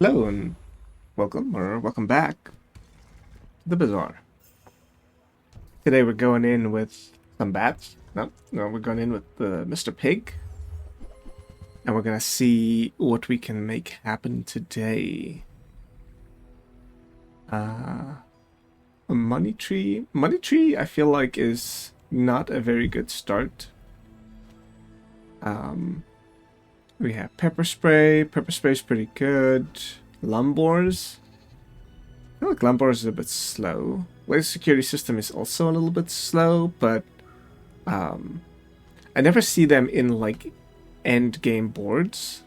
Hello and welcome back to the Bazaar. Today we're going in with some bats. No, we're going in with Mr. Pig. And we're gonna see what we can make happen today. A money tree. Money tree I feel like is not a very good start. We have pepper spray. Pepper spray is pretty good. Lumbors. I feel like Lumbors is a bit slow. Laser security system is also a little bit slow, but I never see them in like end game boards.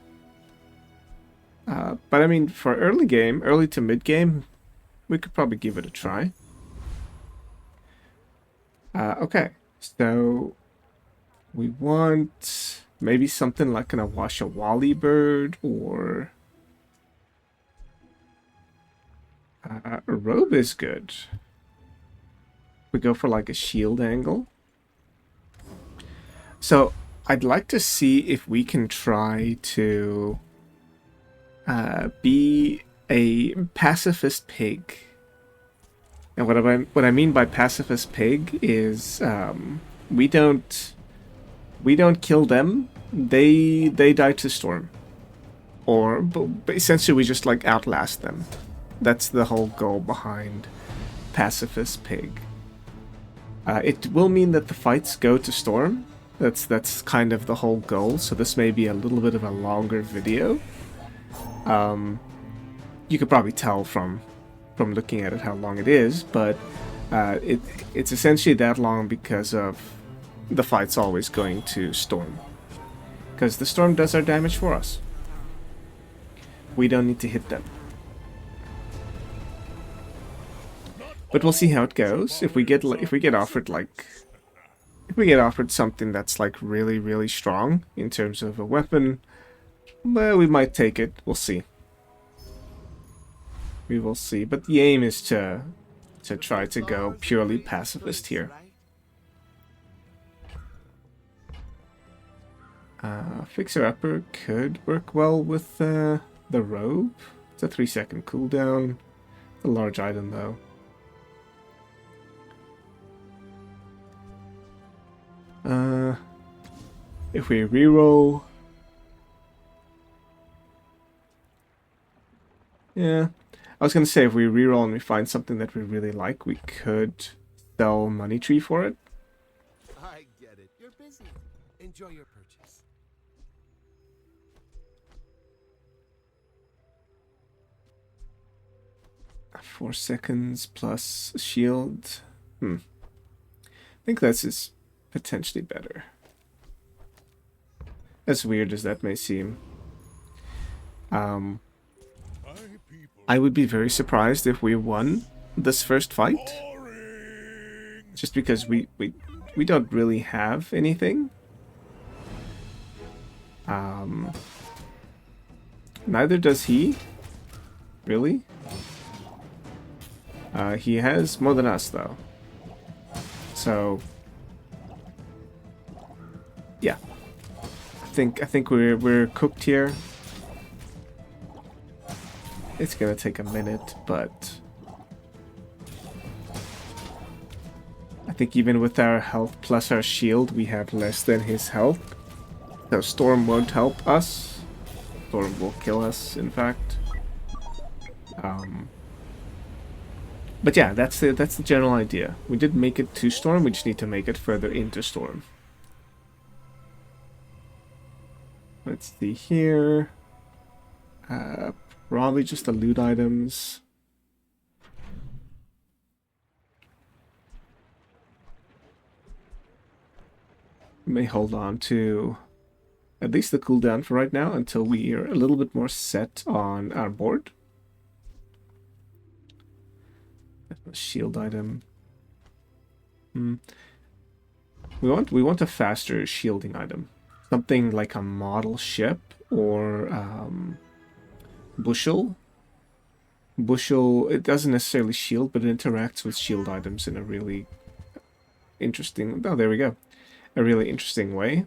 But I mean, for early game, early to mid game, we could probably give it a try. Okay, so we want maybe something like an Awashawali bird or a robe is good. We go for like a shield angle. So I'd like to see if we can try to be a pacifist pig. And what I mean by pacifist pig is we don't kill them. They die to storm, but essentially we just like outlast them. That's the whole goal behind pacifist pig. It will mean that the fights go to storm. That's kind of the whole goal. So this may be a little bit of a longer video. You could probably tell from looking at it how long it is, but it's essentially that long because of the fight's always going to storm. Because the storm does our damage for us. We don't need to hit them. But we'll see how it goes. If we get offered something that's like really strong in terms of a weapon, well, we might take it. We'll see. We will see. But the aim is to try to go purely pacifist here. Fixer Upper could work well with the robe. It's a 3-second cooldown. It's a large item though. If we reroll, yeah, I was gonna say if we reroll and we find something that we really like, we could sell money tree for it. I get it. You're busy. Enjoy your purchase. Four seconds plus shield. I think this is potentially better. As weird as that may seem. I would be very surprised if we won this first fight. Just because we don't really have anything. Neither does he. Really? He has more than us though. So yeah. I think we're cooked here. It's gonna take a minute, but I think even with our health plus our shield, we have less than his health. So Storm won't help us. Storm will kill us, in fact. But yeah, that's the general idea. We did make it to Storm, we just need to make it further into Storm. Let's see here. Probably just the loot items. May hold on to at least the cooldown for right now until we are a little bit more set on our board. A shield item. We want a faster shielding item. Something like a model ship or bushel. Bushel, it doesn't necessarily shield, but it interacts with shield items in a really interesting... Oh, there we go. A really interesting way.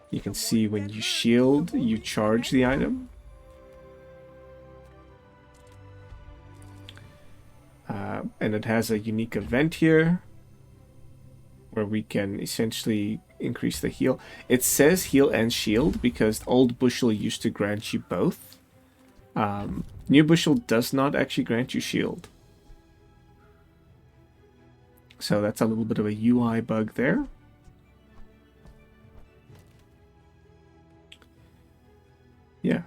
You can see when you shield, you charge the item. and it has a unique event here where we can essentially increase the heal. It says heal and shield because old bushel used to grant you both. New bushel does not actually grant you shield. So that's a little bit of a UI bug there. Yeah.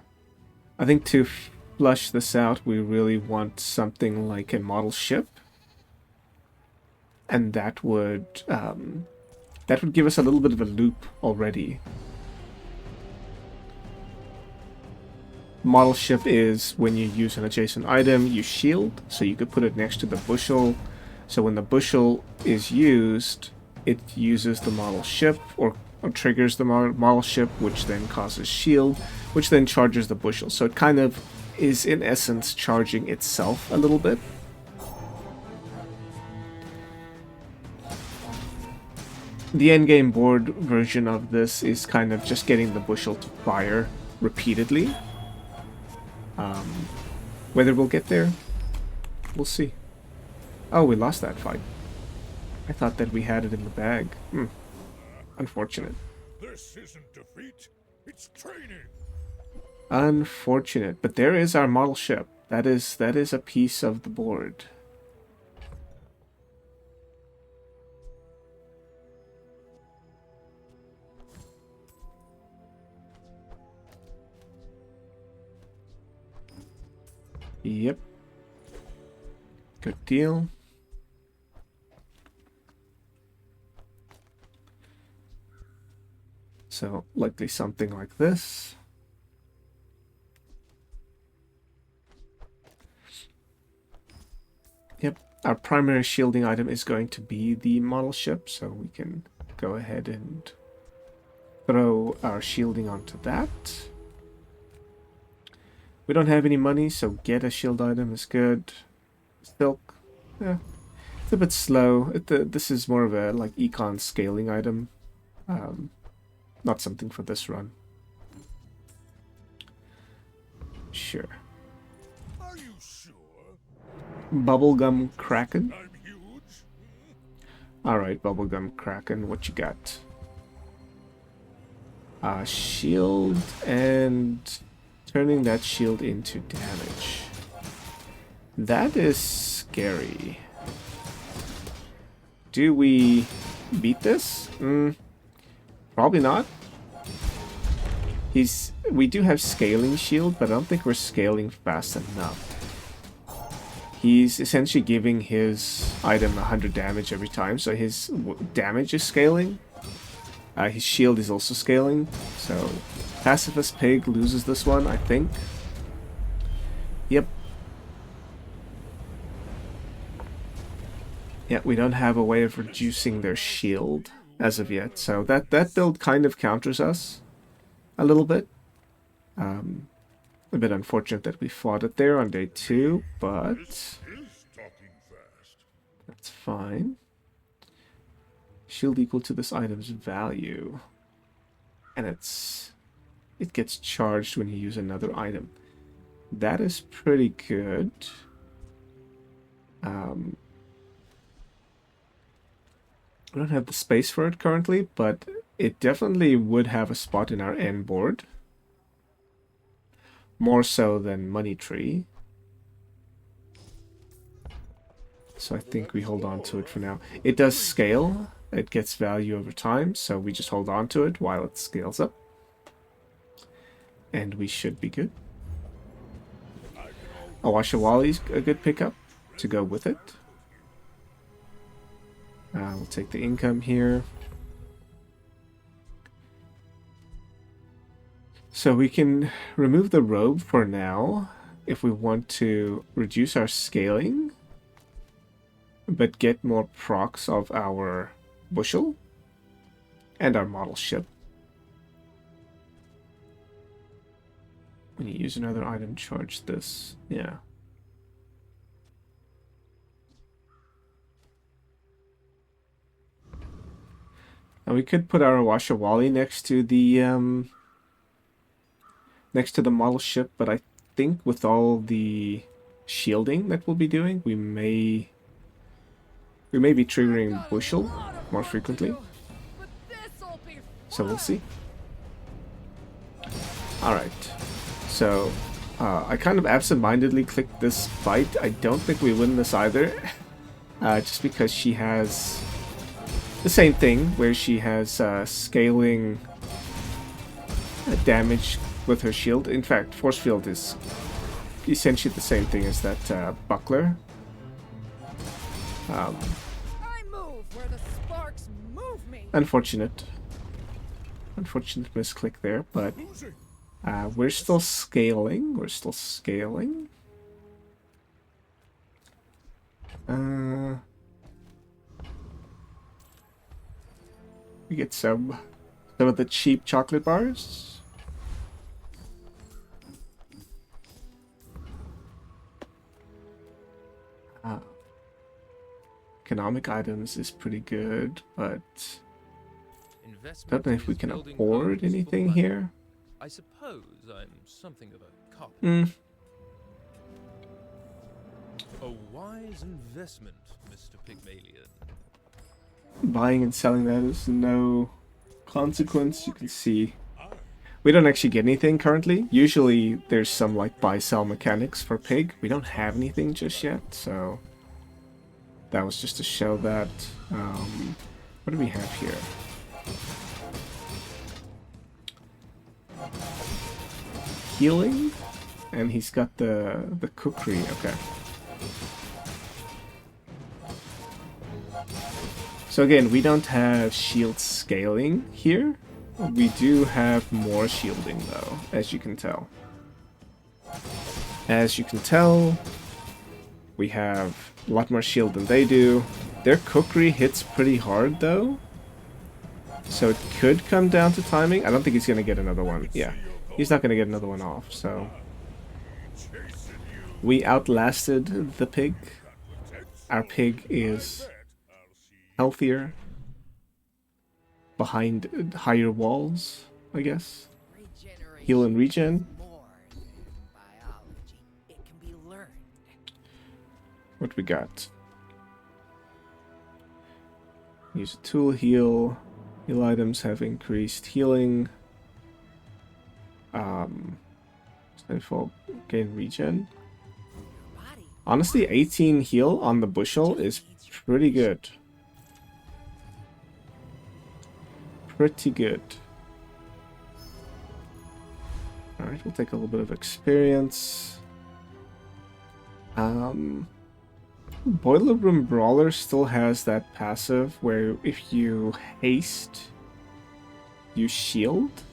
I think to flush this out, we really want something like a model ship. And that would give us a little bit of a loop already. Model ship is when you use an adjacent item, you shield, so you could put it next to the bushel. So when the bushel is used, it uses the model ship or triggers the model ship, which then causes shield, which then charges the bushel. So it kind of is in essence charging itself a little bit. The endgame board version of this is kind of just getting the bushel to fire repeatedly. Whether we'll get there, we'll see. Oh, we lost that fight. I thought that we had it in the bag. Unfortunate. This isn't defeat, it's training. Unfortunate, but there is our model ship. That is a piece of the board. Yep. Good deal. So, likely something like this. Yep, our primary shielding item is going to be the model ship, so we can go ahead and throw our shielding onto that. We don't have any money, so get a shield item is good. Silk, yeah, it's a bit slow. This is more of a like econ scaling item, not something for this run. Sure. Are you sure? Bubblegum Kraken. I'm huge. All right, Bubblegum Kraken, what you got? Shield and turning that shield into damage. That is scary. Do we beat this? Probably not. We do have scaling shield, but I don't think we're scaling fast enough. He's essentially giving his item 100 damage every time, so his damage is scaling. His shield is also scaling, so Pacifist Pig loses this one, I think. Yep. Yeah, we don't have a way of reducing their shield as of yet, so that build kind of counters us a little bit. A bit unfortunate that we fought it there on day 2, but This is talking fast. that's fine. Shield equal to this item's value, and it gets charged when you use another item. That is pretty good. We don't have the space for it currently, but it definitely would have a spot in our end board. More so than Money Tree. So I think we hold on to it for now. It does scale. It gets value over time, so we just hold on to it while it scales up. And we should be good. Awashawali's a good pickup to go with it. We'll take the income here. So we can remove the robe for now if we want to reduce our scaling, but get more procs of our bushel and our model ship. When you use another item, charge this. Yeah. Now we could put our Awashawali next to the model ship, but I think with all the shielding that we'll be doing, we may We may be triggering Bushel more frequently, so we'll see. Alright, so I kind of absent-mindedly clicked this fight. I don't think we win this either, just because she has the same thing, where she has scaling damage with her shield. In fact, force field is essentially the same thing as that buckler. I move where the sparks move me. Unfortunate misclick there, but we're still scaling. We get some of the cheap chocolate bars. Economic items is pretty good, but don't know if we can afford anything here. I suppose I'm something of a cop. A wise investment, Mr. Pygmalien. Buying and selling that is no consequence. You can see we don't actually get anything currently. Usually there's some like buy-sell mechanics for Pig. We don't have anything just yet, so that was just to show that. What do we have here? Healing, and he's got the cookery. Okay. So again, we don't have shield scaling here. We do have more shielding though, as you can tell. We have a lot more shield than they do. Their cookery hits pretty hard though, so it could come down to timing. I don't think he's gonna get another one. Yeah, he's not gonna get another one off, so we outlasted the pig. Our pig is healthier, behind higher walls, I guess. Heal and regen. What we got? Use a tool, heal. Heal items have increased healing. Snowfall, gain regen. Honestly, 18 heal on the bushel is pretty good. Pretty good. Alright, we'll take a little bit of experience. Boiler Room Brawler still has that passive where if you haste, you shield.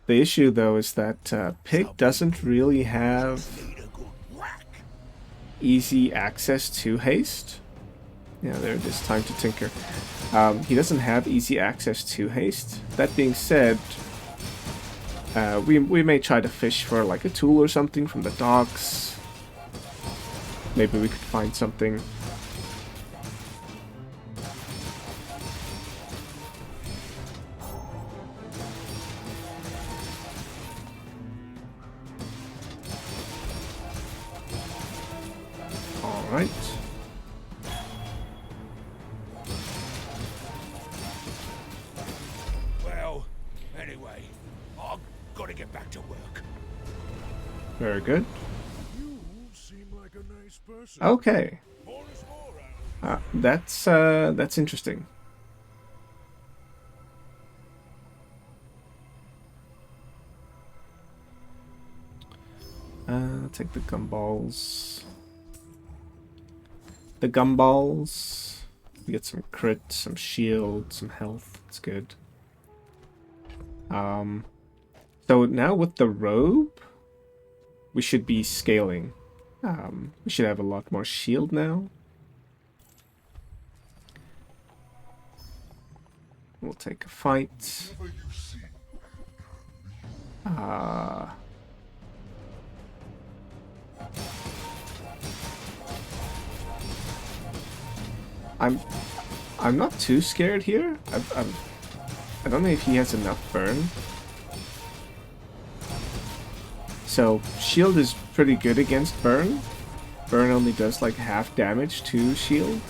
The issue though is that Pig doesn't really have easy access to haste. Yeah, there it is, time to tinker. He doesn't have easy access to haste. That being said, we may try to fish for like a tool or something from the docks. Maybe we could find something. All right. Well, anyway, I've got to get back to work. Very good. You seem like a nice person. Okay. More is more, Al. That's interesting. Take the gumballs. The gumballs. We get some crit, some shield, some health. It's good. So now with the robe, we should be scaling. We should have a lot more shield now. We'll take a fight. I'm not too scared here. I don't know if he has enough burn. So shield is pretty good against burn. burn only does like half damage to shield.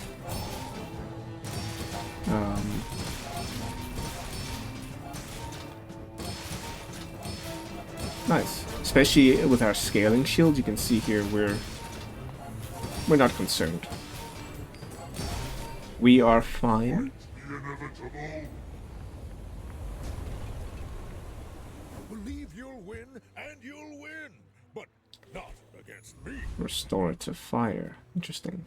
Nice. Especially with our scaling shield, you can see here we're not concerned. We are fine. Believe you'll win, and you'll win, but not against me. Restorative fire. Interesting.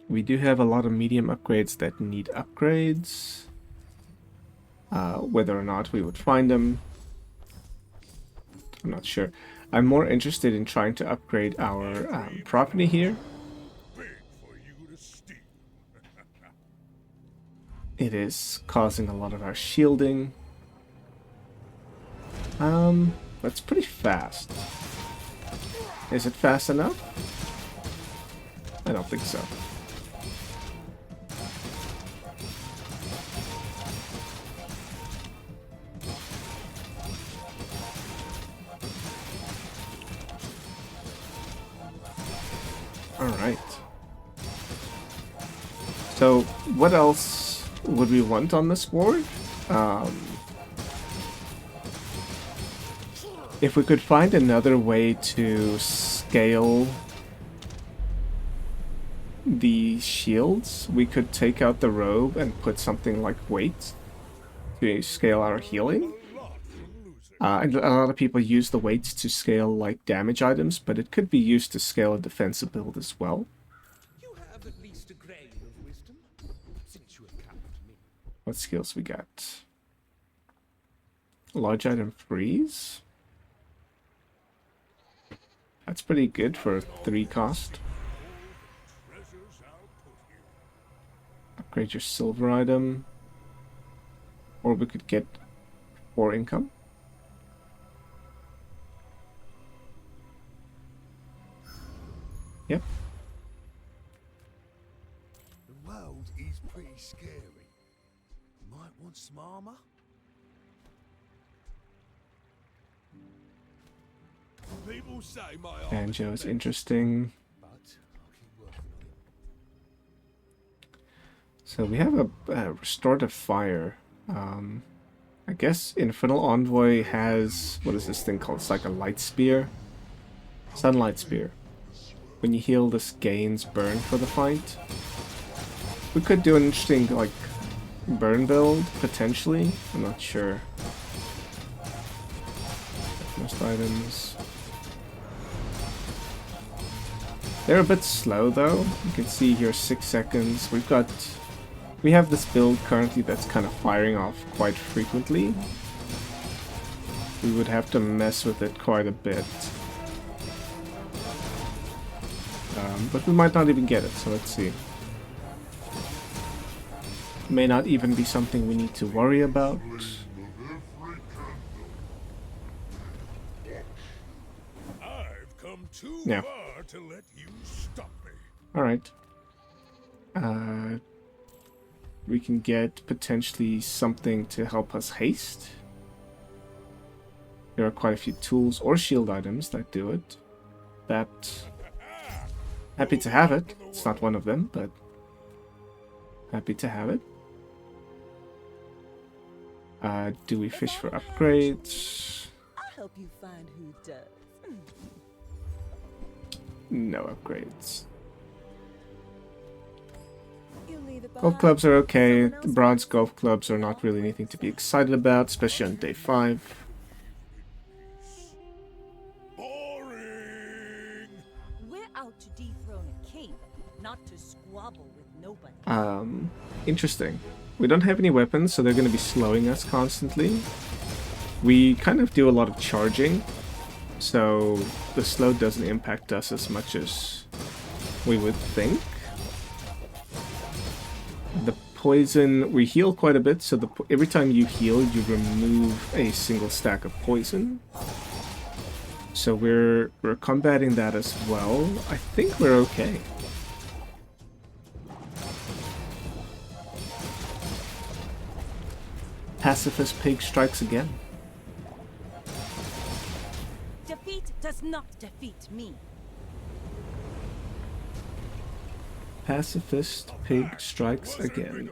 We do have a lot of medium upgrades that need upgrades. Whether or not we would find them, I'm not sure. I'm more interested in trying to upgrade our property here. Big for you to steal. It is causing a lot of our shielding. That's pretty fast. Is it fast enough? I don't think so. Alright. So, what else would we want on this board? If we could find another way to scale the shields, we could take out the robe and put something like weight to scale our healing. And a lot of people use the weights to scale like damage items, but it could be used to scale a defensive build as well. You have at least a grain of wisdom, since you have come to me. What skills we got? Large item freeze. That's pretty good for 3 cost. Treasures I'll put here. Upgrade your silver item. Or we could get 4 income. Yep. The world is pretty scary. Might want some armor? People say my Banjo is interesting. But I'll keep working on it. So we have a restorative fire. I guess Infernal Envoy has, what is this thing called? It's like a light spear. Sunlight spear. When you heal, this gains burn for the fight. We could do an interesting like burn build potentially. I'm not sure. Most items. They're a bit slow though. You can see here 6 seconds. We have this build currently that's kind of firing off quite frequently. We would have to mess with it quite a bit. But we might not even get it, so let's see. May not even be something we need to worry about. I've come too Yeah. far to let you stop me. Alright. We can get potentially something to help us haste. There are quite a few tools or shield items that do it. That... Happy to have it. It's not one of them, but... Happy to have it. Do we fish for upgrades? I'll help you find who does. No upgrades. You leave it Golf behind. clubs are okay. Someone The else bronze golf clubs are not really anything to be excited about, especially on day 5. Boring. We're out to dethrone a king, not to squabble with nobody. Interesting. We don't have any weapons, so they're going to be slowing us constantly. We kind of do a lot of charging, so the slow doesn't impact us as much as we would think. The poison, we heal quite a bit, so every time you heal, you remove a single stack of poison. So we're combating that as well. I think we're okay. Pacifist pig strikes again. does not defeat me. Pacifist pig strikes again.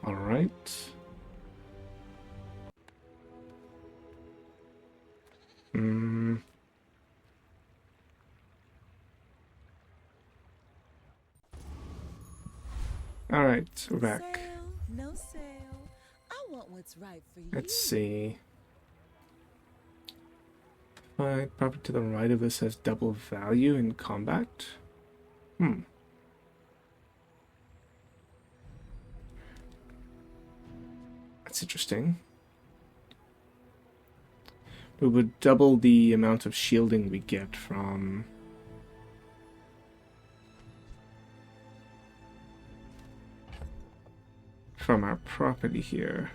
All right. All right, we're back. Sale, no sale. I want what's right for you. Let's see. Property to the right of this has double value in combat. That's interesting. We would double the amount of shielding we get from our property here.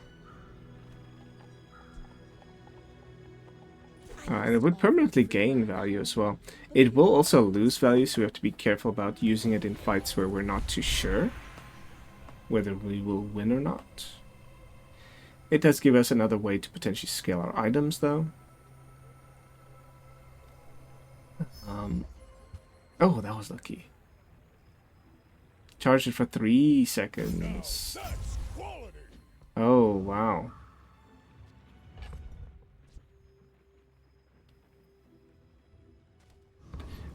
And it would permanently gain value as well. It will also lose value, so we have to be careful about using it in fights where we're not too sure whether we will win or not. It does give us another way to potentially scale our items, though. Oh, that was lucky. Charge it for 3 seconds. That's quality. Oh, wow.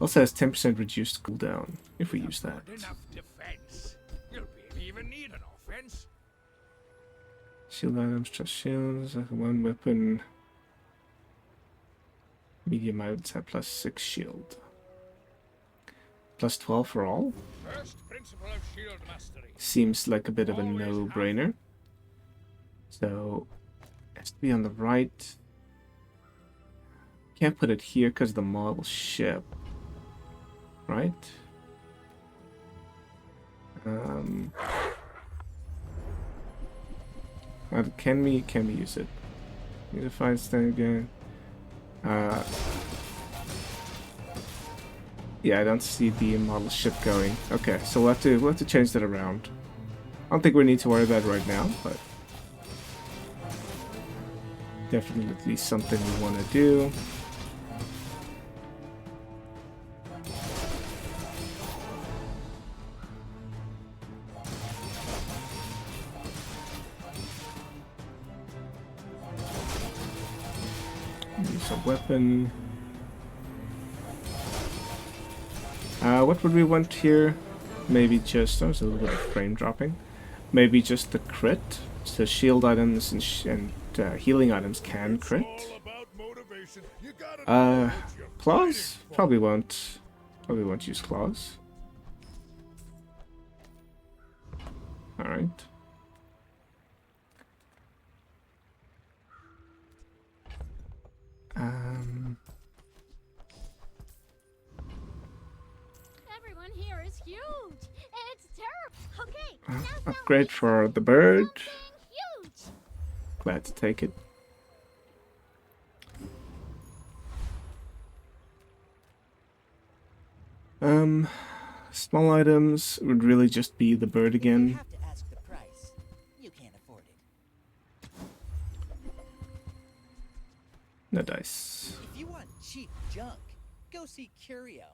Also has 10% reduced cooldown if we use that. Not enough defense. You'll barely even need an offense. Shield items, trust shields, one weapon. Medium items have +6 shield. +12 for all? First principle of shield mastery. Seems like a bit of a no-brainer. So, it has to be on the right. Can't put it here because of the model ship. Right? Can we use it? Unified stand again. Yeah, I don't see the model ship going. Okay, so we'll have to change that around. I don't think we need to worry about it right now, but definitely something we want to do. Use a weapon. What would we want here? Maybe just... There's a little bit of frame dropping. Maybe just the crit. So shield items and healing items can crit. All about motivation. You gotta know what you're Claws? fighting for. Probably won't use claws. Alright. Everyone here is huge. It's terrible. Okay, now tell Upgrade me for the bird. something huge. Glad to take it. Small items would really just be the bird You again. have to ask the price. You can't afford it. No dice. If you want cheap junk, go see Curio.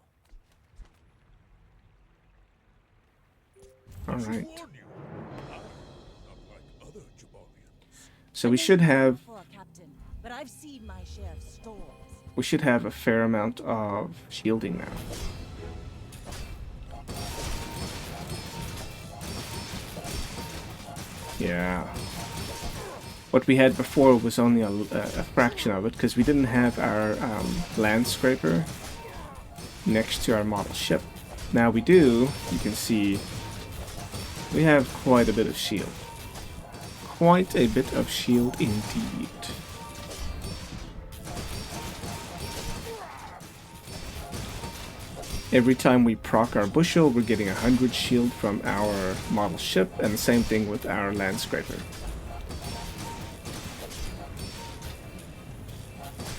Alright. Warn you. Not like other Jabarians. So we should have Before, Captain, but I've seen my share of storms. we should have a fair amount of shielding now. Yeah. What we had before was only a fraction of it because we didn't have our land scraper next to our model ship. Now we do. You can see we have quite a bit of shield. Quite a bit of shield indeed. Every time we proc our bushel, we're getting 100 shield from our model ship, and the same thing with our land scraper.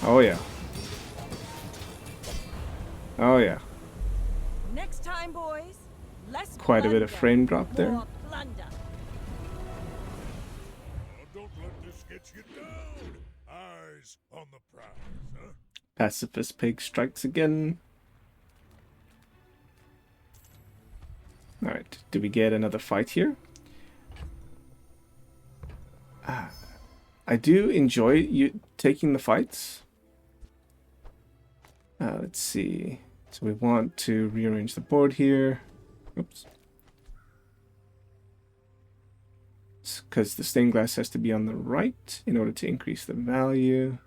Oh yeah. Oh yeah. Next time, boys, less Quite a bit of plunder, frame drop there. more plunder. get you down. Eyes on the prize, huh? Pacifist pig strikes again. Alright, do we get another fight here? I do enjoy you taking the fights. Let's see. So we want to rearrange the board here. Oops. Because the stained glass has to be on the right in order to increase the value.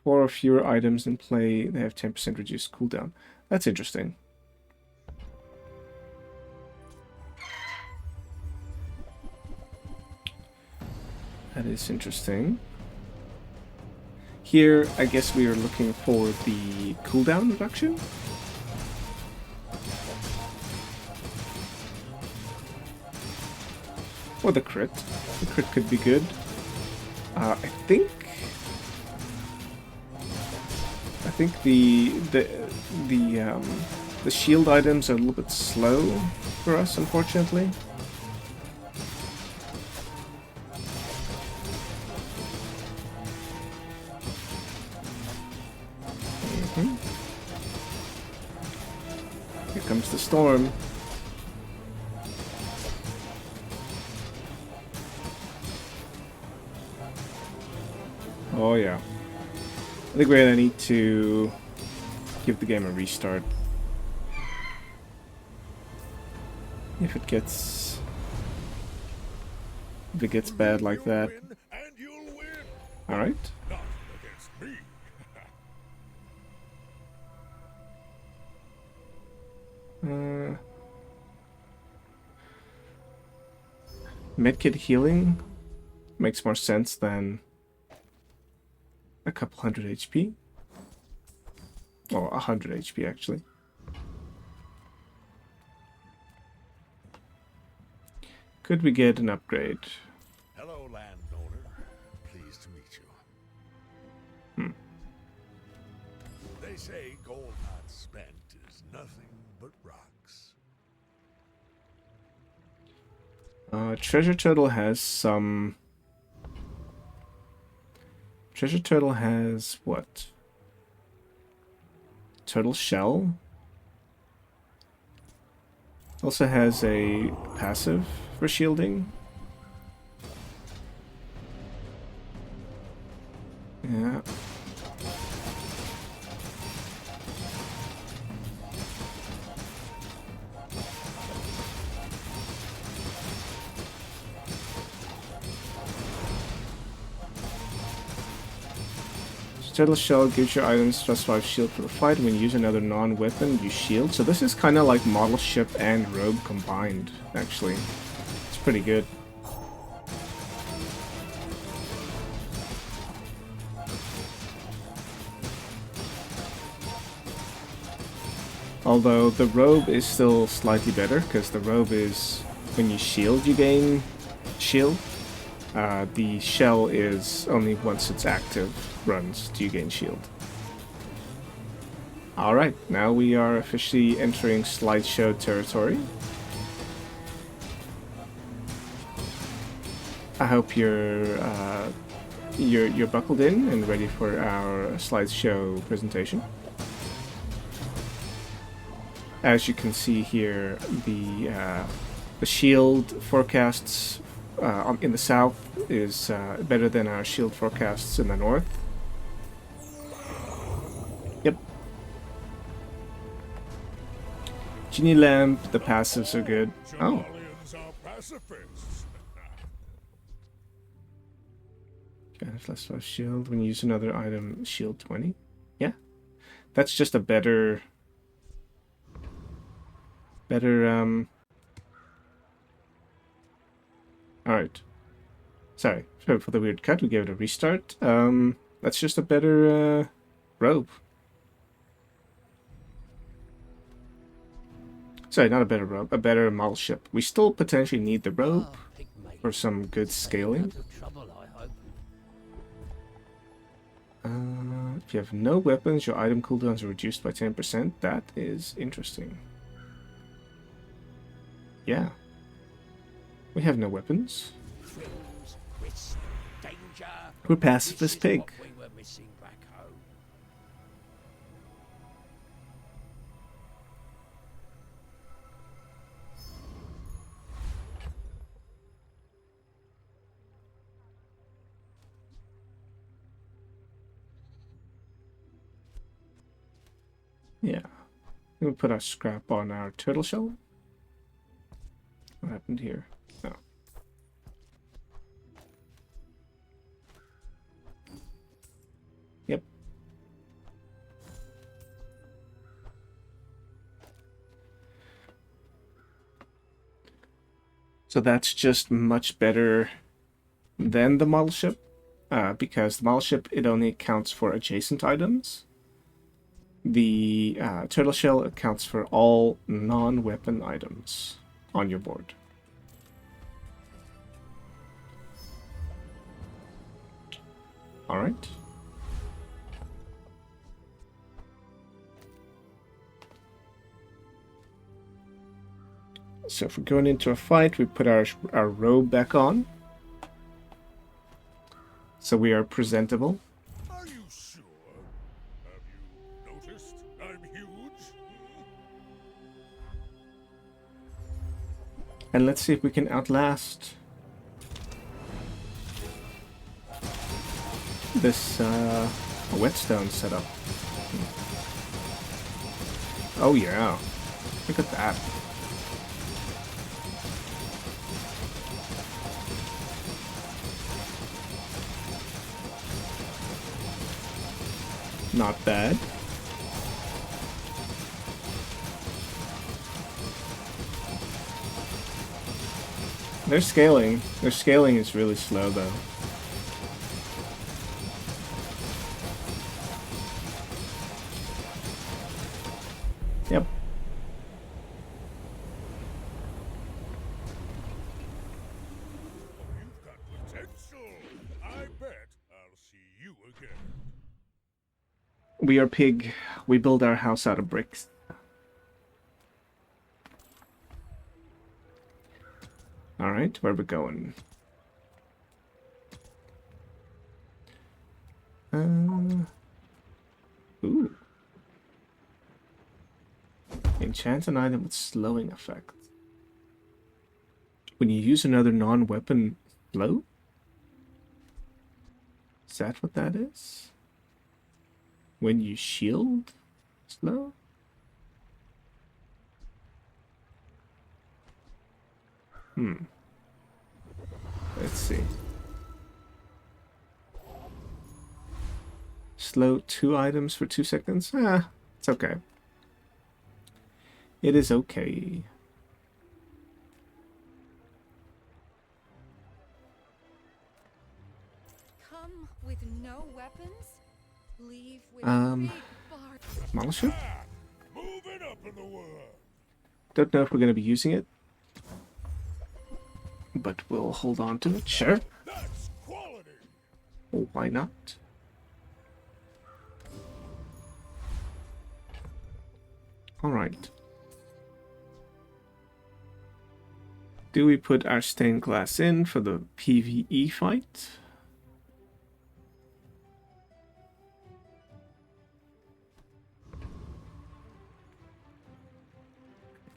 4 or fewer items in play, they have 10% reduced cooldown. That's interesting. That is interesting. Here, I guess we are looking for the cooldown reduction. Or the crit. The crit could be good. I think the shield items are a little bit slow for us, unfortunately. Here comes the storm. Oh yeah. I think we're gonna need to give the game a restart. If it gets bad like that. Win, and you'll win. Alright. Not against me. Medkit healing makes more sense than a couple hundred HP. Or 100 HP actually. Could we get an upgrade? Hello, landowner. Pleased to meet you. They say gold not spent is nothing but rocks. Treasure Turtle has some... Treasure Turtle has what? Turtle Shell? Also has a passive for shielding. Yeah. Turtle Shell gives your items +5 shield for the fight. When you use another non-weapon, you shield. So this is kind of like model ship and robe combined, actually. It's pretty good. Although the robe is still slightly better, because the robe is, when you shield, you gain shield. The shell is only once it's active runs do you gain shield. Alright, now we are officially entering slideshow territory. I hope you're buckled in and ready for our slideshow presentation. As you can see here, the shield forecasts in the south is better than our shield forecasts in the north. Yep. Genie Lamp, the passives are good. Oh. Somalians are pacifists. Okay, +5 shield. When you use another item, shield 20. Yeah. That's just a better Alright. Sorry for the weird cut, we gave it a restart. That's just a better robe. Sorry, not a better robe, a better model ship. We still potentially need the robe for some good scaling. If you have no weapons, your item cooldowns are reduced by 10%. That is interesting. Yeah. We have no weapons. We're Pacifist Pig. What we were missing back home. Yeah. We'll put our scrap on our turtle shell. What happened here? Oh. Yep. So that's just much better than the model ship, because the model ship, it only accounts for adjacent items. The turtle shell accounts for all non-weapon items on your board. All right. So if we're going into a fight, we put our robe back on. So we are presentable. Are you sure? Have you noticed I'm huge? And let's see if we can outlast this whetstone setup. Oh yeah, look at that. Not bad. Their scaling is really slow though. Yep. You've got potential. I bet I'll see you again. We are pig. We build our house out of bricks. Alright, where are we going? Ooh. Enchant an item with slowing effect. When you use another non-weapon slow? Is that what that is? When you shield slow? Let's see. Slow 2 items for 2 seconds? Ah, it's okay. It is okay. Come with no weapons, leave with Um, big bar. Model ship? Moving up in the world. Don't know if we're going to be using it, but we'll hold on to it. Sure. That's quality. Well, why not? All right. Do we put our stained glass in for the PvE fight?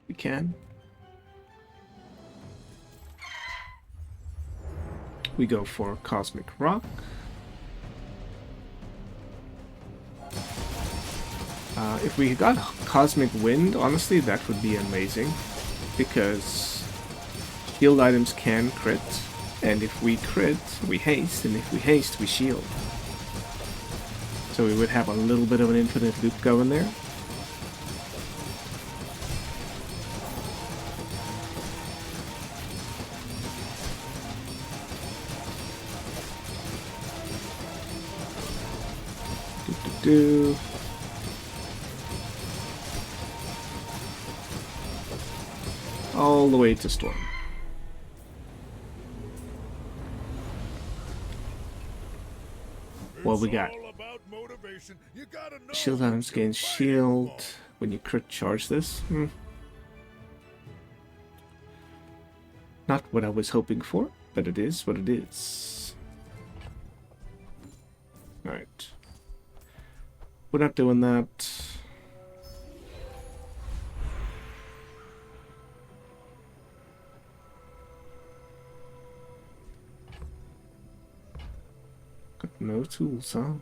We can. We go for Cosmic Rock. If we got Cosmic Wind, honestly, that would be amazing. Because shield items can crit. And if we crit, we haste. And if we haste, we shield. So we would have a little bit of an infinite loop going there. Do. All the way to Storm. What we got? All about motivation. You gotta know Shield what items you're gain fighting shield for. when you crit charge this. Not what I was hoping for, but it is what it is. Alright. We're not doing that. Got no tools, huh?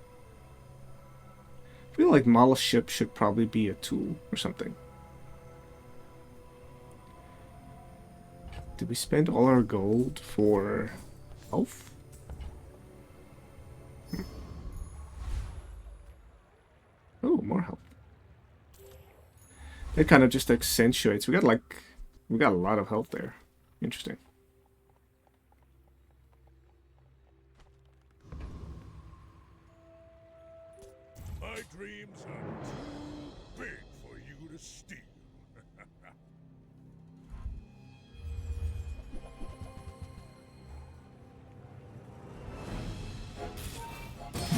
I feel like model ship should probably be a tool or something. Did we spend all our gold for health? Oh, more health. It kind of just accentuates. We got a lot of health there. Interesting. My dreams are too big for you to steal.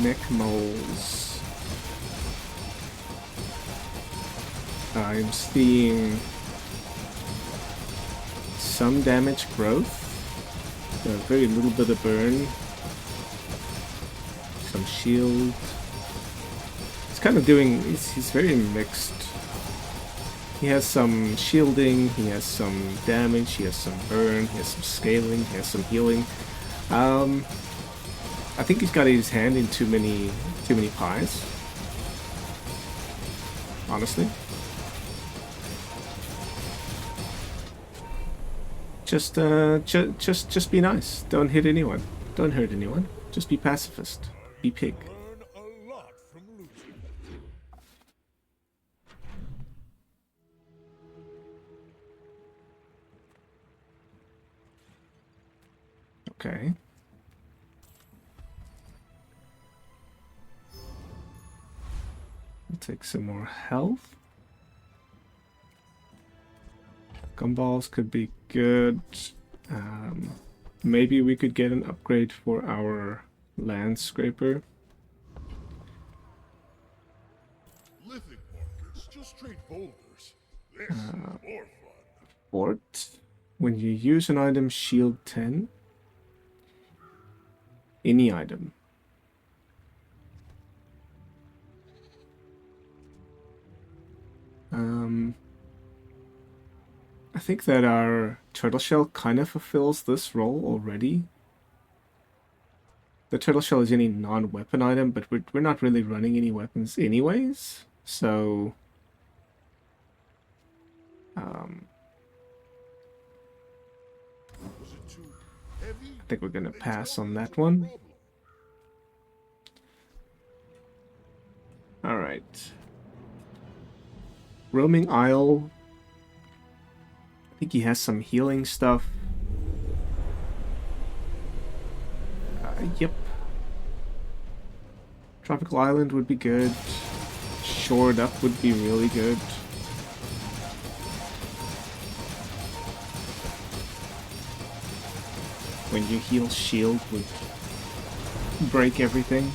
Mech moles. I'm seeing some damage growth, a very little bit of burn, some shield. It's kind of doing, he's very mixed. He has some shielding, he has some damage, he has some burn, he has some scaling, he has some healing. I think he's got his hand in too many pies, honestly. Just be nice. Don't hit anyone. Don't hurt anyone. Just be pacifist. Be pig. Learn a lot from losing. Okay. I'll take some more health. Gumballs could be good. Maybe we could get an upgrade for our land scraper. Lithic markers, just straight boulders. This is more fun. Fort. When you use an item, shield 10. Any item. I think that our turtle shell kind of fulfills this role already. The turtle shell is any non-weapon item, but we're not really running any weapons anyways, so Was it too heavy? I think we're gonna pass on that one. Alright. Roaming Isle. I think he has some healing stuff. Yep. Tropical Island would be good. Shored Up would be really good. When you heal shield would break everything.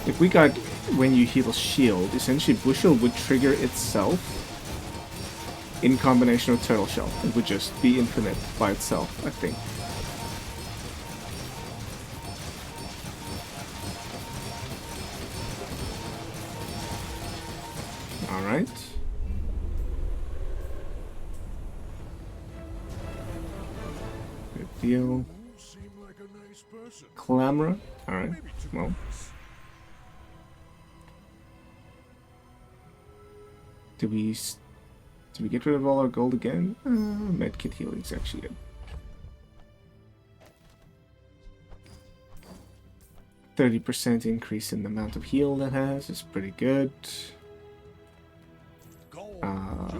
If we got when you heal shield, essentially Bushel would trigger itself in combination with Turtle Shell. It would just be infinite by itself, I think. Alright. Good deal. You seem like a nice person. Clamora. Alright, well. Do we get rid of all our gold again? Medkit healing is actually good. 30% increase in the amount of heal that has is pretty good. Gold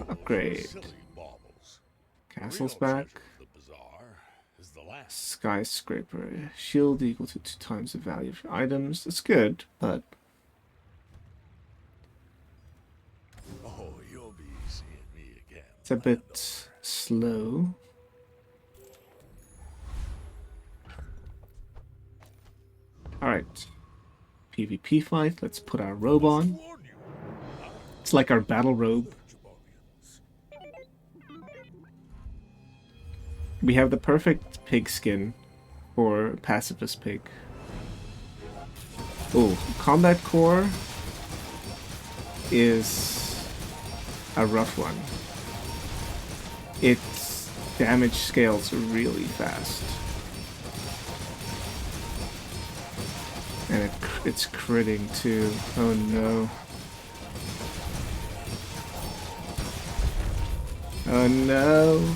Upgrade. silly baubles. Castle's Real back. treasure of the Bazaar is the last. Skyscraper. Shield equal to 2 times the value of your items. That's good, but Oh, you'll be seeing me again. it's a bit slow. Alright. PvP fight. Let's put our robe on. Warn you. It's like our battle robe. we have the perfect pig skin for Pacifist Pig. Oh, Combat Core is a rough one. Its damage scales really fast. And it's critting too. Oh no. Oh no.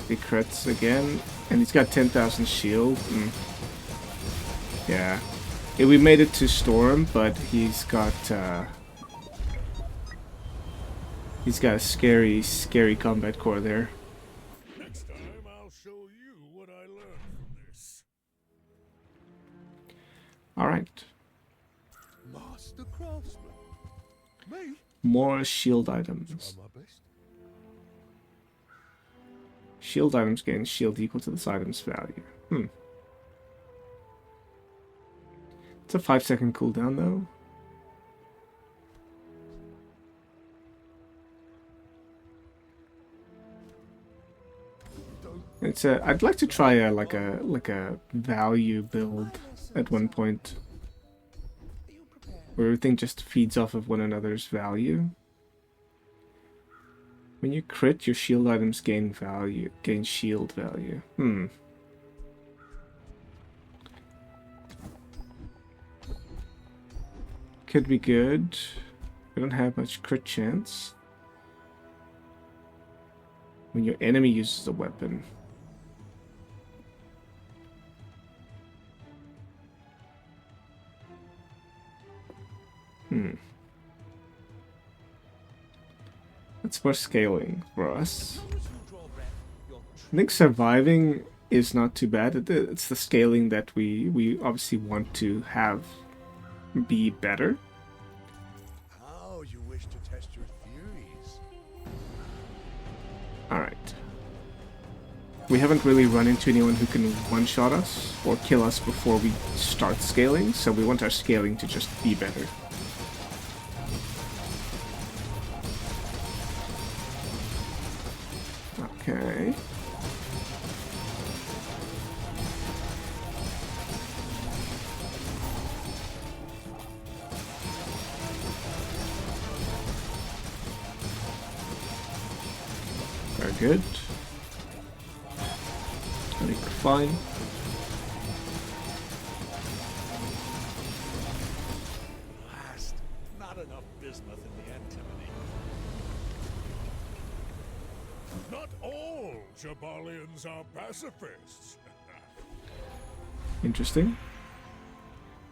He crits again. And he's got 10,000 shield. Yeah. We made it to Storm, but he's got a scary, scary combat core there. Next time I'll show you what I learned from this. Alright. Master craftsman. Me? More shield items. Try my best. Shield items gain shield equal to this item's value. It's a 5-second cooldown though. It's a. I'd like to try a like a value build at one point, where everything just feeds off of one another's value. When you crit, your shield items gain value, gain shield value. Could be good. We don't have much crit chance. When your enemy uses a weapon. That's more scaling for us. I think surviving is not too bad. It's the scaling that we obviously want to have be better. How you wish to test your theories? Alright. We haven't really run into anyone who can one-shot us or kill us before we start scaling, so we want our scaling to just be better. Okay. Very good. I think we're fine. Last, not enough bismuth in the antimony. Not all Jabalians are pacifists. Interesting.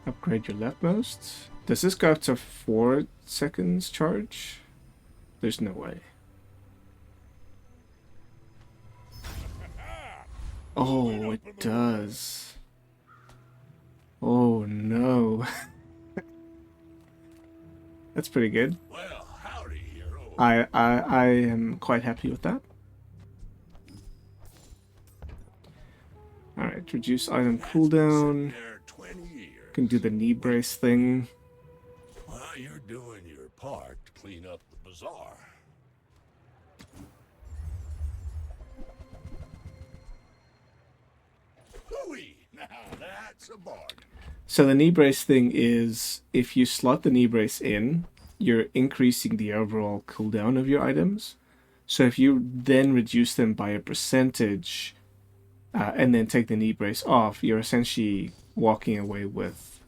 Upgrade your leftmost. Does this go up to 4 seconds charge? There's no way. Oh, it does. Oh no. That's pretty good. Well, howdy, hero. I am quite happy with that. Alright, reduce item cooldown. There 20 years. Can do the knee brace thing. Well, you're doing your part to clean up the bazaar. Hooey! Now that's a bargain. So the knee brace thing is, if you slot the knee brace in, you're increasing the overall cooldown of your items. So if you then reduce them by a percentage, and then take the knee brace off, you're essentially walking away with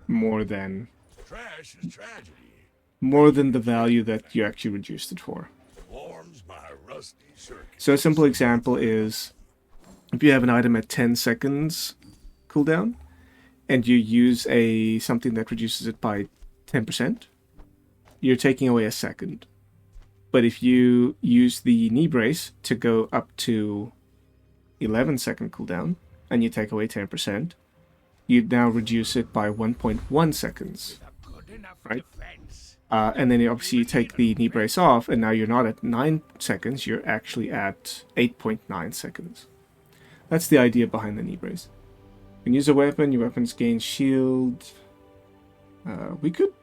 more than Trash is tragedy. the value that you actually reduced it for. Warms my rusty circuit. So a simple example is, if you have an item at 10 seconds cooldown, and you use something that reduces it by 10%, you're taking away a second. But if you use the knee brace to go up to 11-second cooldown, and you take away 10%, you now reduce it by 1.1 seconds. Right? And then obviously you take the knee brace off, and now you're not at 9 seconds, you're actually at 8.9 seconds. That's the idea behind the knee brace. When you use a weapon, your weapons gain shield. We could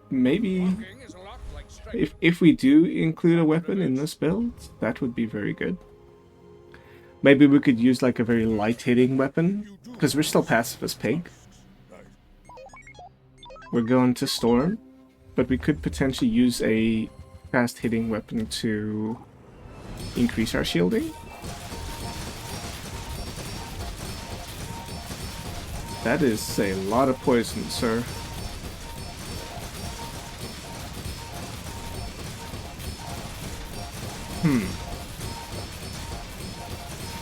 maybe Walking is a lot like strength. if we do include a weapon in this build, that would be very good. Maybe we could use like a very light hitting weapon, because we're still Pacifist Pig. We're going to Storm, but we could potentially use a fast hitting weapon to increase our shielding. That is a lot of poison, sir.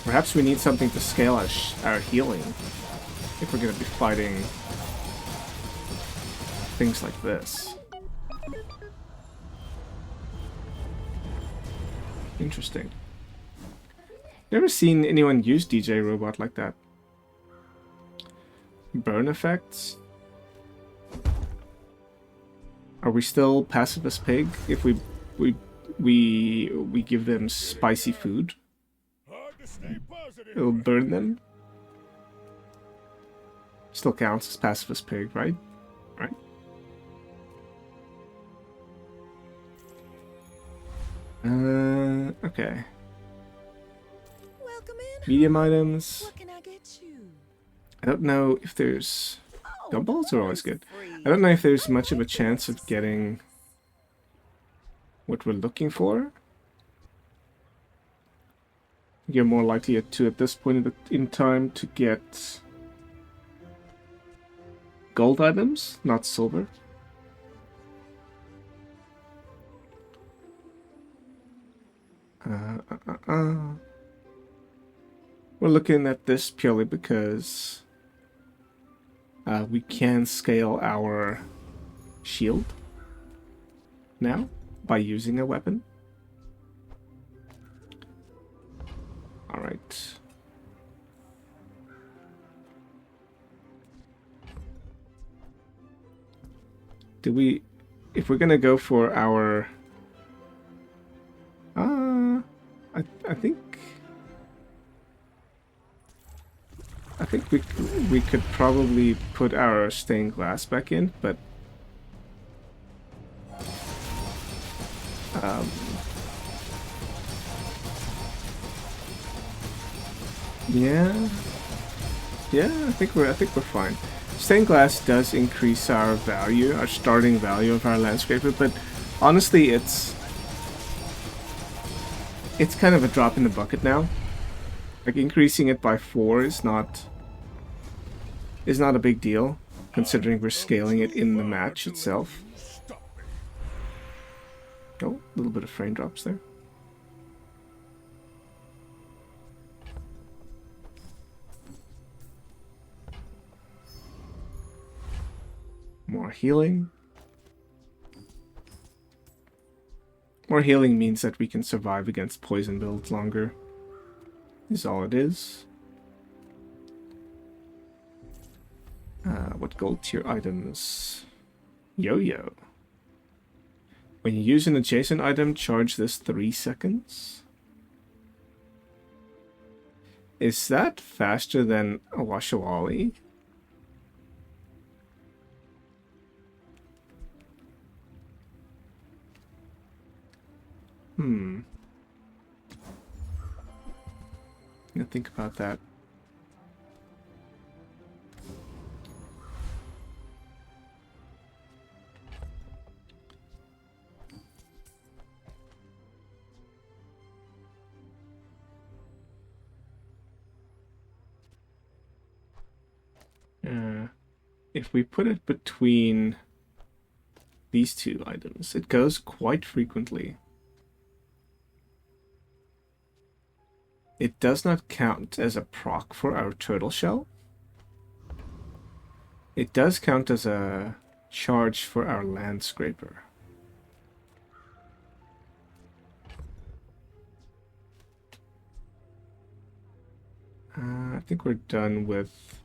Perhaps we need something to scale our healing if we're going to be fighting things like this. Interesting. Never seen anyone use DJ Robot like that. Burn effects? Are we still Pacifist Pig if we give them spicy food? Hard to stay positive. It'll burn them. Still counts as Pacifist Pig, right? Right. Okay. Welcome in. Medium items. What can I get you? I don't know if there's... Oh, Gumballs are always good. free. I don't know if there's much of a chance of getting what we're looking for. You're more likely to, at this point in time, to get gold items, not silver. We're looking at this purely because we can scale our shield now by using a weapon. Alright. If we're gonna go for our I think we could probably put our stained glass back in, but yeah, I think we're fine. Stained glass does increase our value, our starting value of our landscaper, but honestly, it's kind of a drop in the bucket now. Like, increasing it by 4 is not a big deal, considering we're scaling it in the match itself. Oh, a little bit of frame drops there. More healing. More healing means that we can survive against poison builds longer. Is all it is. What gold tier items? Yo-yo. When you use an adjacent item, charge this 3 seconds. Is that faster than a Washawali? I'm gonna think about that. If we put it between these two items, it goes quite frequently. It does not count as a proc for our turtle shell. It does count as a charge for our land scraper. I think we're done with...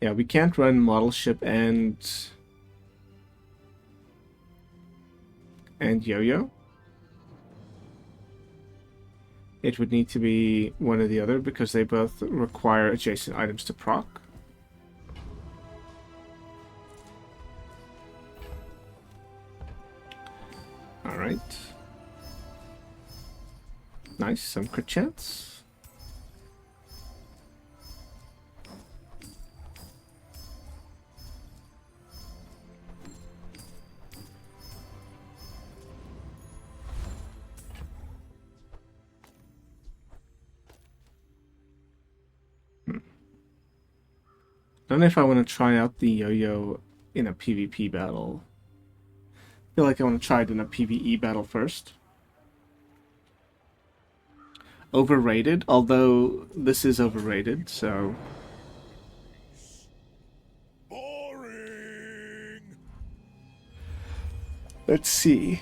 Yeah, we can't run model ship and yo-yo. it would need to be one or the other because they both require adjacent items to proc. Alright. Nice, some crit chance. Don't know if I want to try out the yo-yo in a PvP battle. I feel like I want to try it in a PvE battle first. Overrated, although this is overrated, so... Boring. Let's see.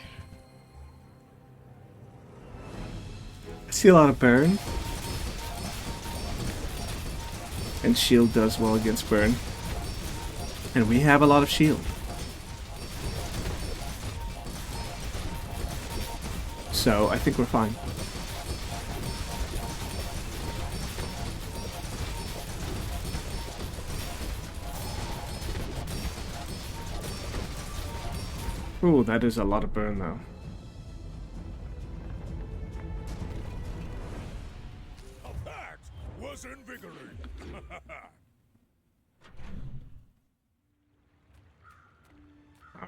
I see a lot of burn. And shield does well against burn. And we have a lot of shield. So I think we're fine. Ooh, that is a lot of burn though. That was invigorating.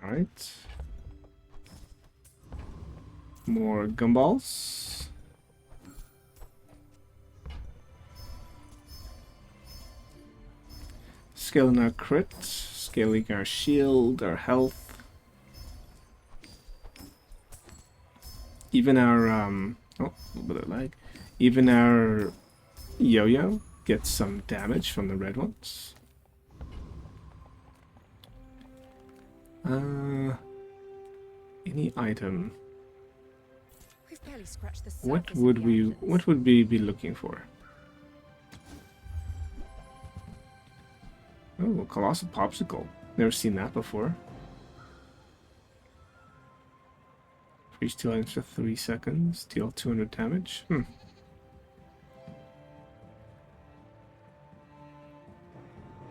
Alright. More gumballs. Scaling our crit, scaling our shield, our health. Even our, oh, a little bit of lag. Even our yo-yo gets some damage from the red ones. Any item. We've barely scratched the What surface of would the we evidence. be looking for? Oh, colossal popsicle. Never seen that before. Freeze 2 items for 3 seconds. Deal 200 damage.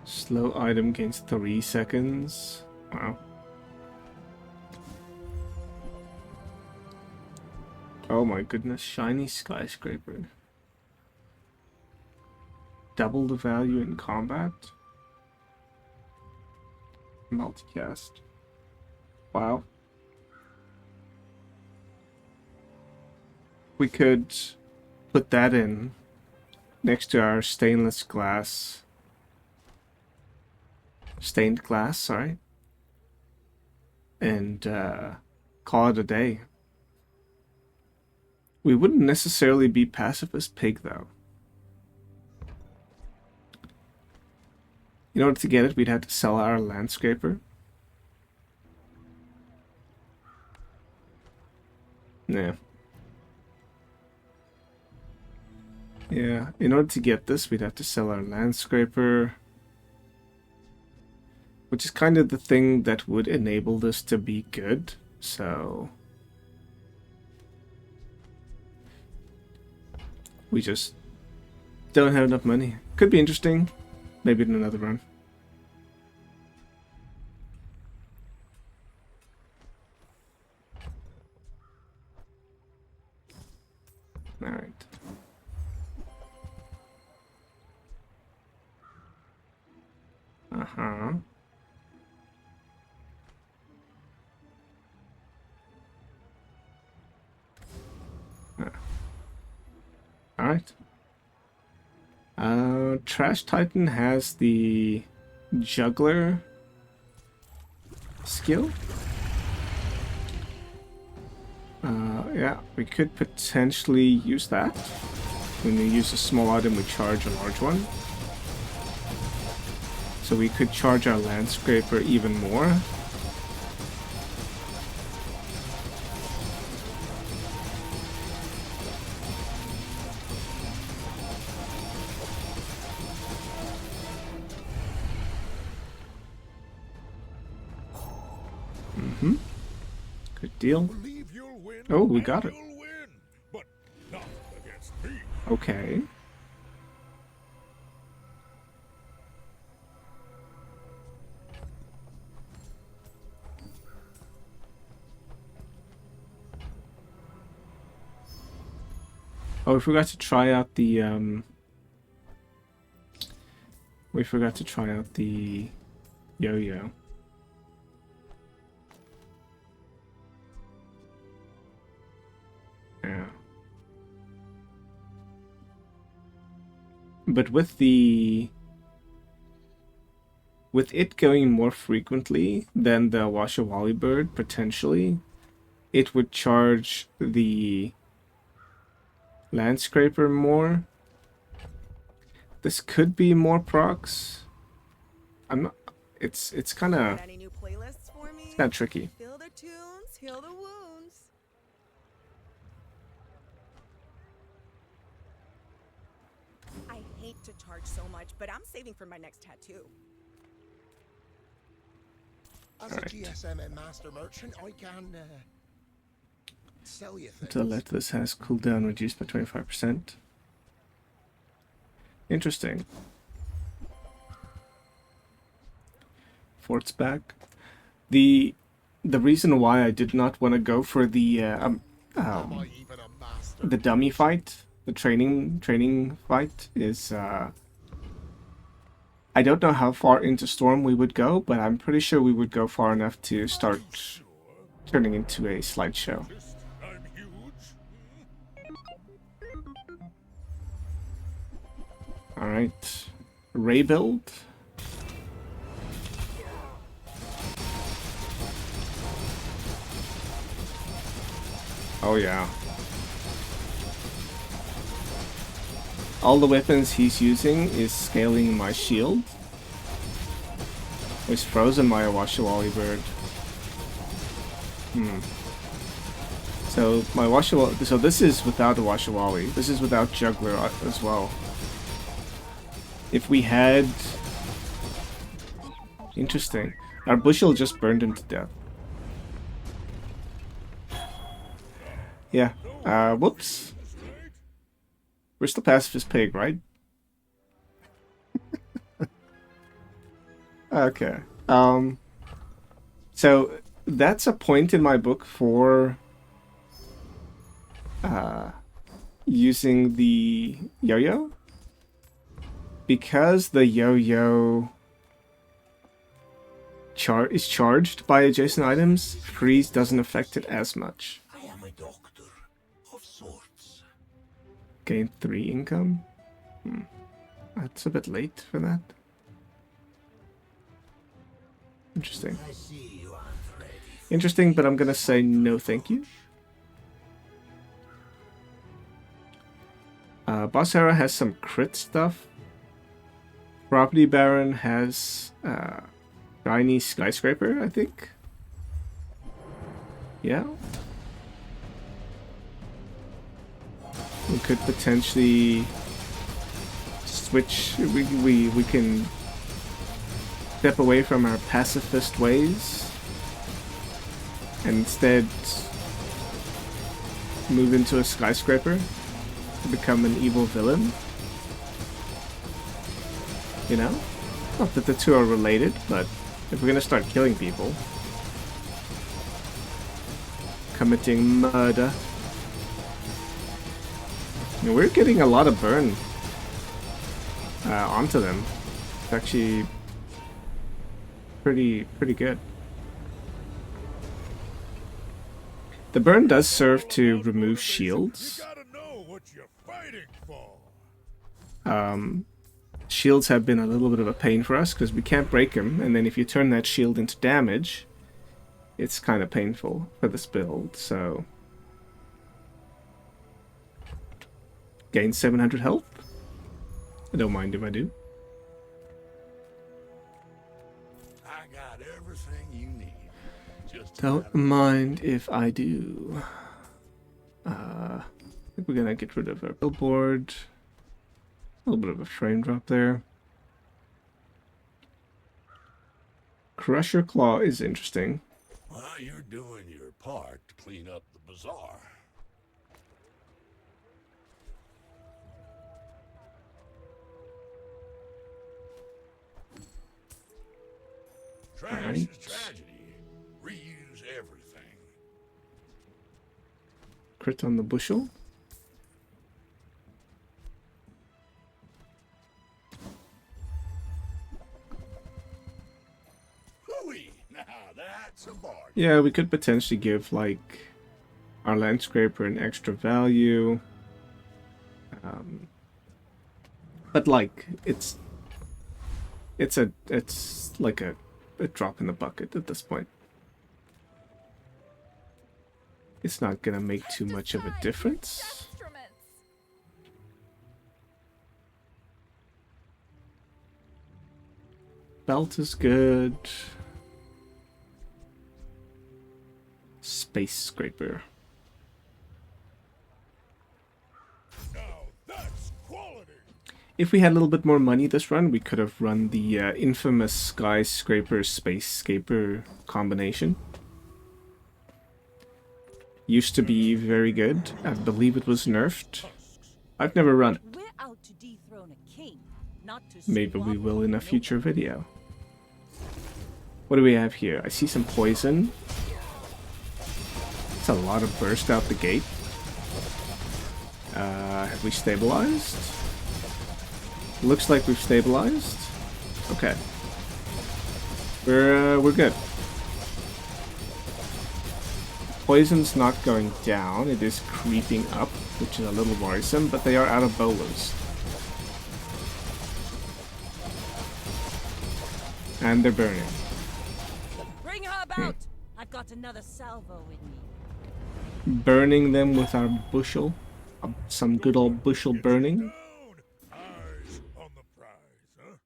Slow item gains 3 seconds. Wow. Oh my goodness, shiny skyscraper. Double the value in combat. Multicast. Wow. We could put that in next to our stained glass, sorry. And call it a day. We wouldn't necessarily be Pacifist Pig, though. In order to get it, we'd have to sell our landscraper. Nah. Yeah, in order to get this, we'd have to sell our landscraper. Which is kind of the thing that would enable this to be good, so... We just don't have enough money. Could be interesting. Maybe in another run. Alright. Uh-huh. Alright. Trash Titan has the juggler skill. Yeah, we could potentially use that. When we use a small item, we charge a large one. So we could charge our landscraper even more. Believe you'll win, Oh, we and got it. you'll win, but not against Okay. Oh, we forgot to try out the yo-yo. Yeah. But with it going more frequently than the Washawali bird, potentially, it would charge the Landscraper more. This could be more procs. I'm not. It's kind of Any new playlists for me? it's kind of tricky. Fill the tunes, heal the wounds. I hate to charge so much, but I'm saving for my next tattoo. As a GSM and master merchant, I can sell you things. The Letless has cooldown reduced by 25%. Interesting. Fort's back. The reason why I did not want to go for the Am I even a master? the dummy fight, the training fight, is I don't know how far into Storm we would go, but I'm pretty sure we would go far enough to start turning into a slideshow. I'm huge. Alright. Ray build. Oh yeah. All the weapons he's using is scaling my shield. He's frozen my Washawali bird. So my Washawali, so this is without a Washawali. This is without Juggler as well. If we had... Interesting. Our bushel just burned him to death. Yeah. Whoops. We're still Pacifist Pig, right? Okay. So that's a point in my book for using the yo-yo. Because the yo-yo is charged by adjacent items, freeze doesn't affect it as much. I am a doctor of sorts. Gain 3 income? That's a bit late for that. Interesting. I see you aren't ready. Interesting, but I'm gonna say no thank you. Bazaar has some crit stuff. Property Baron has shiny skyscraper, I think. Yeah. We could potentially switch. We can step away from our pacifist ways and instead move into a skyscraper to become an evil villain. You know? Not that the two are related, but if we're gonna start killing people, committing murder. You know, we're getting a lot of burn onto them. It's actually pretty good. The burn does serve to remove shields. You gotta know what you're fighting for. Shields have been a little bit of a pain for us because we can't break them, and then if you turn that shield into damage, it's kind of painful for this build, so... Gain 700 health? I don't mind if I do. I got everything you need. Just Don't mind if I do. I think we're gonna get rid of our billboard. A little bit of a frame drop there. Crusher Claw is interesting. well, you're doing your part to clean up the bazaar. Trash is tragedy. Reuse everything. Crit on the bushel. Hooey! Now that's a bargain. Yeah, we could potentially give, like, our land scraper an extra value. But, like, it's like a drop in the bucket at this point. It's not gonna make too much of a difference. Belt is good. Space scraper. Now that's quality. If we had a little bit more money this run, we could have run the infamous skyscraper space scaper combination. Used to be very good. I believe it was nerfed. I've never run it. We're out to dethrone a king, not to Maybe we squabble will in a with future nobody. video. What do we have here? I see some poison. It's a lot of burst out the gate. Have we stabilized? Looks like we've stabilized. Okay. We're good. Poison's not going down, it is creeping up, which is a little worrisome, but they are out of bolas. And they're burning. Bring her about! I've got another salvo in me. Burning them with our bushel. Some good old bushel burning. Down. Eyes on the prize, huh?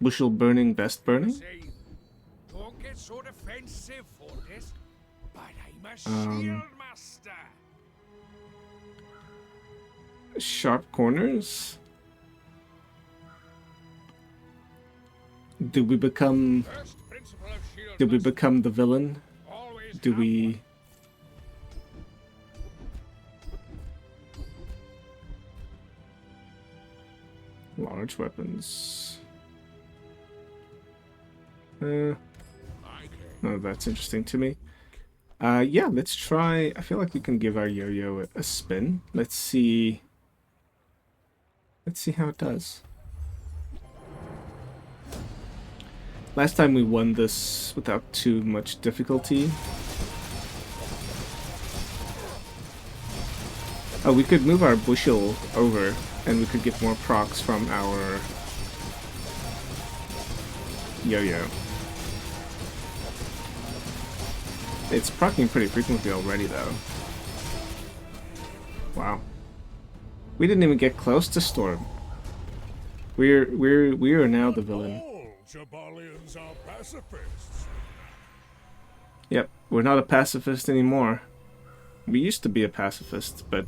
Bushel burning, best burning. Say, don't get so defensive for this, but I'm a Um, shield master. Sharp corners. Do we become... First principle of shield Do we master, become the villain? always Do have we... Large weapons. one. I can. Oh, that's interesting to me. Yeah, let's try... I feel like we can give our yo-yo a spin. Let's see... Let's see how it does. Last time we won this without too much difficulty. Oh, we could move our bushel over, and we could get more procs from our yo-yo. It's proccing pretty frequently already, though. Wow. We didn't even get close to Storm. We are now the villain. All Jabalians are pacifists. Yep, we're not a pacifist anymore. We used to be a pacifist, but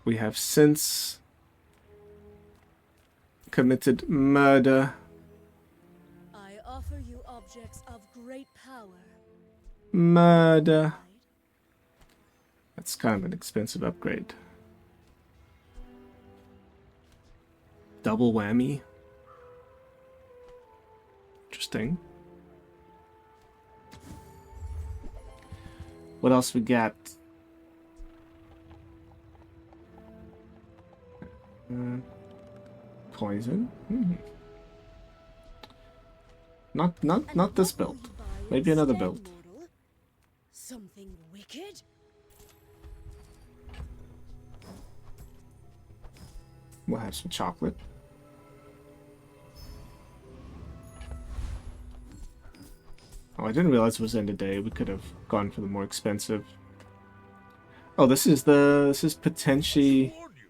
we have since committed murder. I offer you objects of great power. Murder. That's kind of an expensive upgrade. Double whammy. Interesting. What else we got? Poison. Not this build. Maybe another build. Something wicked? We'll have some chocolate. Oh, I didn't realize it was end of day. We could have gone for the more expensive. Oh, this is potentially... Warn you,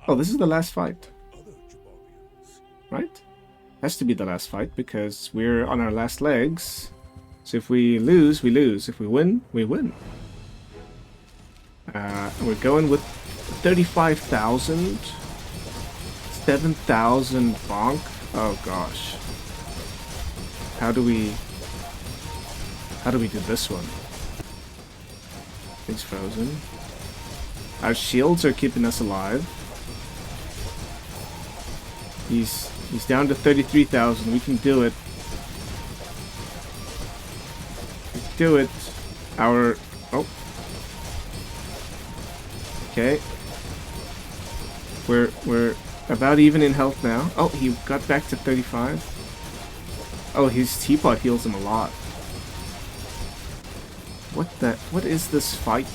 Oh, this is the last fight, other Jabalians. right? Has to be the last fight because we're on our last legs. So if we lose, we lose. If we win, we win. We're going with 35,000. 7,000 bonk. Oh gosh. How do we do this one? He's frozen. Our shields are keeping us alive. He's down to 33,000. We can do it. We can do it. Oh. Okay. We're about even in health now. Oh, he got back to 35. Oh, his teapot heals him a lot. What is this fight?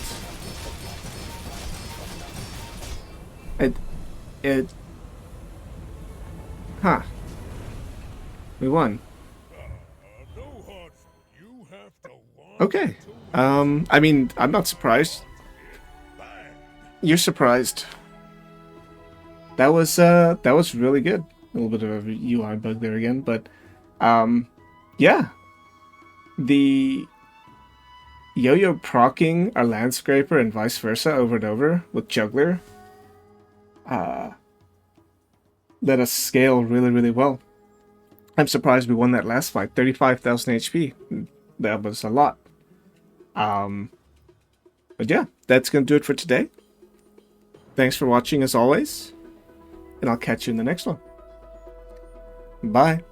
Huh. We won. Okay. I mean, I'm not surprised. You're surprised. That was really good. A little bit of a UI bug there again, but yeah. The yo-yo proccing our landscraper and vice versa over and over with juggler let us scale really, really well. I'm surprised we won that last fight. 35,000 HP. That was a lot. But yeah, that's gonna do it for today. Thanks for watching as always, and I'll catch you in the next one. Bye.